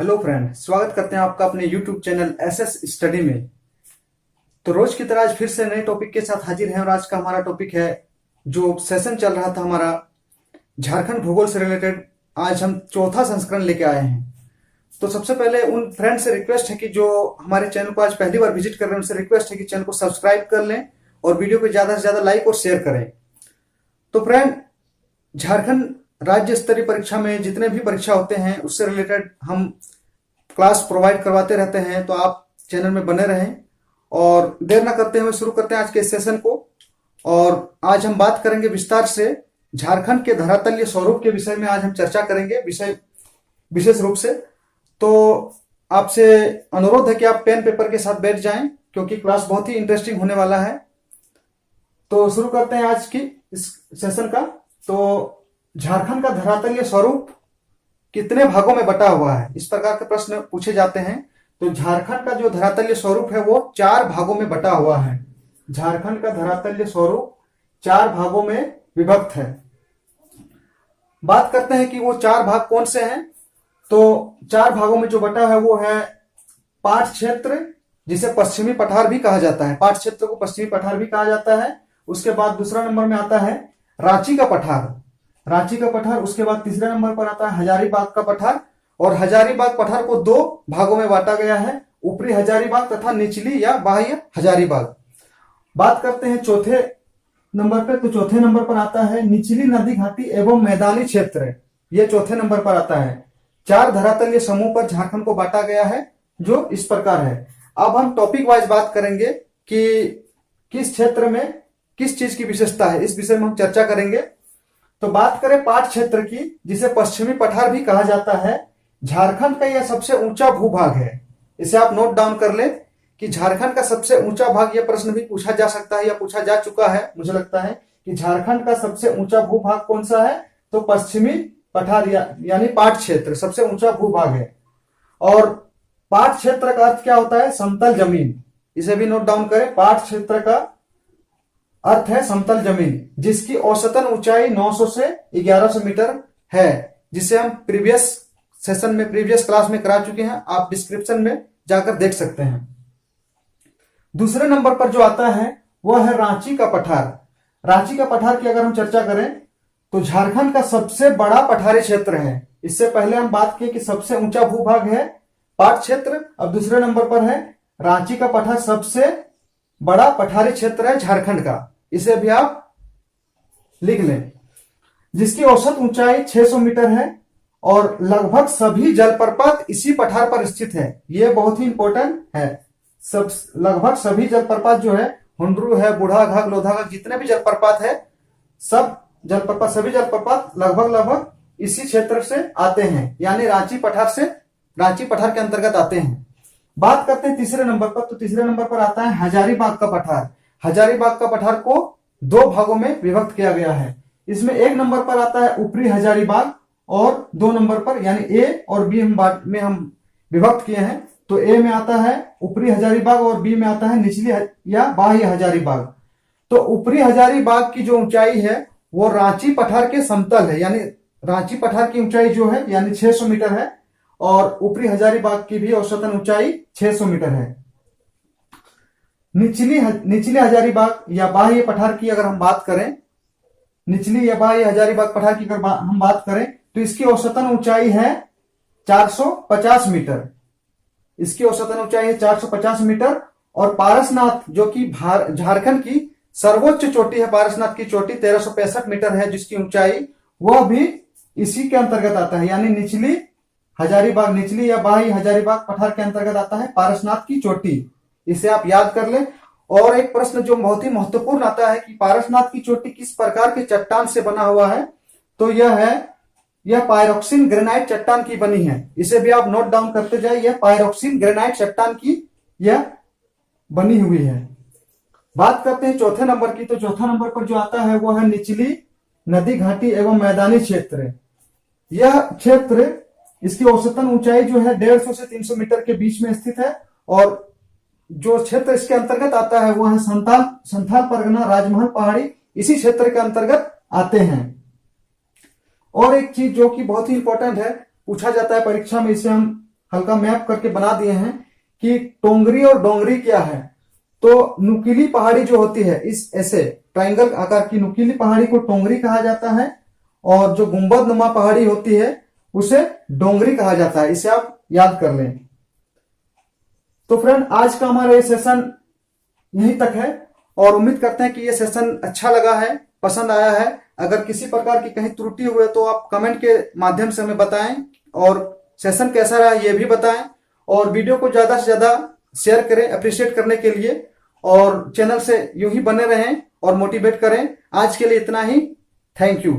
Hello friend, स्वागत करते हैं आपका अपने यूट्यूब चैनल एसएस स्टडी में। तो रोज की तरह आज फिर से नए टॉपिक के साथ हाजिर हैं और आज का हमारा टॉपिक है जो सेशन चल रहा था हमारा झारखंड भूगोल से रिलेटेड। आज हम चौथा संस्करण लेके आए हैं। तो सबसे पहले उन फ्रेंड से रिक्वेस्ट है कि जो हमारे चैनल को आज पहली बार विजिट कर रहे हैं उनसे रिक्वेस्ट है कि चैनल को सब्सक्राइब कर लें और वीडियो को ज्यादा से ज्यादा लाइक और शेयर करें। तो फ्रेंड, झारखंड राज्य स्तरीय परीक्षा में जितने भी परीक्षा होते हैं उससे रिलेटेड हम क्लास प्रोवाइड करवाते रहते हैं, तो आप चैनल में बने रहें। और देर ना करते हुए शुरू करते हैं आज के सेशन को। और आज हम बात करेंगे विस्तार से झारखंड के धरातलीय स्वरूप के विषय में। आज हम चर्चा करेंगे विषय विशेष रूप से। तो आपसे अनुरोध है कि आप पेन पेपर के साथ बैठ जाएं क्योंकि क्लास बहुत ही इंटरेस्टिंग होने वाला है। तो शुरू करते हैं आज की इस सेशन का। तो झारखंड का धरातलीय स्वरूप कितने भागों में बटा हुआ है, इस प्रकार के प्रश्न पूछे जाते हैं। तो झारखंड का जो धरातलीय स्वरूप है वो 4 भागों में बटा हुआ है। झारखंड का धरातलीय स्वरूप 4 भागों में विभक्त है। बात करते हैं कि वो 4 भाग कौन से हैं। तो 4 भागों में जो बटा है वो है पाट क्षेत्र, जिसे पश्चिमी पठार भी कहा जाता है। पाट क्षेत्र को पश्चिमी पठार भी कहा जाता है। उसके बाद दूसरा नंबर में आता है रांची का पठार। रांची का पठार। उसके बाद तीसरे नंबर पर आता है हजारीबाग का पठार। और हजारीबाग पठार को 2 भागों में बांटा गया है, ऊपरी हजारीबाग तथा निचली या बाह्य हजारीबाग। बात करते हैं चौथे नंबर पे। तो चौथे नंबर पर आता है निचली नदी घाटी एवं मैदानी क्षेत्र। यह चौथे नंबर पर आता है। 4 धरातलीय समूह पर झारखंड को बांटा गया है जो इस प्रकार है। अब हम टॉपिक वाइज बात करेंगे कि किस क्षेत्र में किस चीज की विशेषता है, इस विषय में हम चर्चा करेंगे। तो बात करें पाट क्षेत्र की, जिसे पश्चिमी पठार भी कहा जाता है। झारखंड का यह सबसे ऊंचा भूभाग है। इसे आप नोट डाउन कर ले कि झारखंड का सबसे ऊंचा भाग, यह प्रश्न भी पूछा जा सकता है या पूछा जा चुका है मुझे लगता है कि झारखंड का सबसे ऊंचा भूभाग कौन सा है। तो पश्चिमी पठार यानी पाट क्षेत्र सबसे ऊंचा भूभाग है। और पाट क्षेत्र का अर्थ क्या होता है? समतल जमीन। इसे भी नोट डाउन करें। पाट क्षेत्र का अर्थ है समतल जमीन, जिसकी औसतन ऊंचाई 900 से 1100 मीटर है, जिसे हम प्रीवियस सेशन में प्रीवियस क्लास में करा चुके हैं। आप डिस्क्रिप्शन में जाकर देख सकते हैं। दूसरे नंबर पर जो आता है वह है रांची का पठार। रांची का पठार की अगर हम चर्चा करें तो झारखंड का सबसे बड़ा पठारी क्षेत्र है। इससे पहले हम बात किए कि सबसे ऊंचा भूभाग है पाट क्षेत्र। अब दूसरे नंबर पर है रांची का पठार, सबसे बड़ा पठारी क्षेत्र है झारखंड का। इसे भी आप लिख लें, जिसकी औसत ऊंचाई 600 मीटर है और लगभग सभी जलप्रपात इसी पठार पर स्थित है। यह बहुत ही इंपॉर्टेंट है। लगभग सभी जलप्रपात जो है, हुंडरू है, बूढ़ाघाघ, लोधाघाघ, जितने भी जलप्रपात है, सभी जलप्रपात लगभग इसी क्षेत्र से आते हैं, यानी रांची पठार के अंतर्गत आते हैं। बात करते हैं तीसरे नंबर पर। तो तीसरे नंबर पर आता है हजारीबाग का पठार। हजारीबाग का पठार को 2 भागों में विभक्त किया गया है। इसमें 1 नंबर पर आता है ऊपरी हजारीबाग और 2 नंबर पर यानी ए और बी में हम विभक्त किए हैं। तो ए में आता है ऊपरी हजारीबाग और बी में आता है निचली या बाह्य हजारीबाग। तो ऊपरी हजारीबाग की जो ऊंचाई है वो रांची पठार के समतल है, यानी रांची पठार की ऊंचाई जो है यानी 600 मीटर है और ऊपरी हजारीबाग की भी औसतन ऊंचाई 600 मीटर है। निचली हजारीबाग या बाह्य पठार की अगर हम बात करें, निचली या बाह्य हजारीबाग पठार की अगर हम बात करें तो इसकी औसतन ऊंचाई है 450 मीटर। इसकी औसतन ऊंचाई है 450 मीटर। और पारसनाथ जो कि झारखंड की सर्वोच्च चोटी है, पारसनाथ की चोटी 1365 मीटर है, जिसकी ऊंचाई वह भी इसी के अंतर्गत आता है, यानी निचली हजारीबाग, निचली या बाह्य हजारीबाग पठार के अंतर्गत आता है पारसनाथ की चोटी। इसे आप याद कर लें। और एक प्रश्न जो बहुत ही महत्वपूर्ण आता है कि पारसनाथ की चोटी किस प्रकार के चट्टान से बना हुआ है। तो यह पायरोक्सिन ग्रेनाइट चट्टान की बनी है। इसे भी आप नोट डाउन करते जाए। यह पायरोक्सिन ग्रेनाइट चट्टान की यह बनी हुई है। बात करते हैं चौथे नंबर की। तो चौथा नंबर पर जो आता है वह है निचली नदी घाटी एवं मैदानी क्षेत्र। यह क्षेत्र, इसकी औसतन ऊंचाई जो है 150 से 300 मीटर के बीच में स्थित है। और जो क्षेत्र इसके अंतर्गत आता है वह है संथाल परगना, राजमहल पहाड़ी, इसी क्षेत्र के अंतर्गत आते हैं। और एक चीज जो कि बहुत ही इंपॉर्टेंट है, पूछा जाता है परीक्षा में, इसे हम हल्का मैप करके बना दिए हैं कि टोंगरी और डोंगरी क्या है। तो नुकीली पहाड़ी जो होती है, इस ऐसे ट्रायंगल आकार की नुकीली पहाड़ी को टोंगरी कहा जाता है, और जो गुंबद नुमा पहाड़ी होती है उसे डोंगरी कहा जाता है। इसे आप याद कर लें। तो फ्रेंड, आज का हमारा ये सेशन यहीं तक है, और उम्मीद करते हैं कि ये सेशन अच्छा लगा है, पसंद आया है। अगर किसी प्रकार की कहीं त्रुटि हुई तो आप कमेंट के माध्यम से हमें बताएं, और सेशन कैसा रहा ये भी बताएं, और वीडियो को ज्यादा से ज्यादा शेयर करें अप्रिशिएट करने के लिए, और चैनल से यूं ही बने रहें और मोटिवेट करें। आज के लिए इतना ही। Thank you.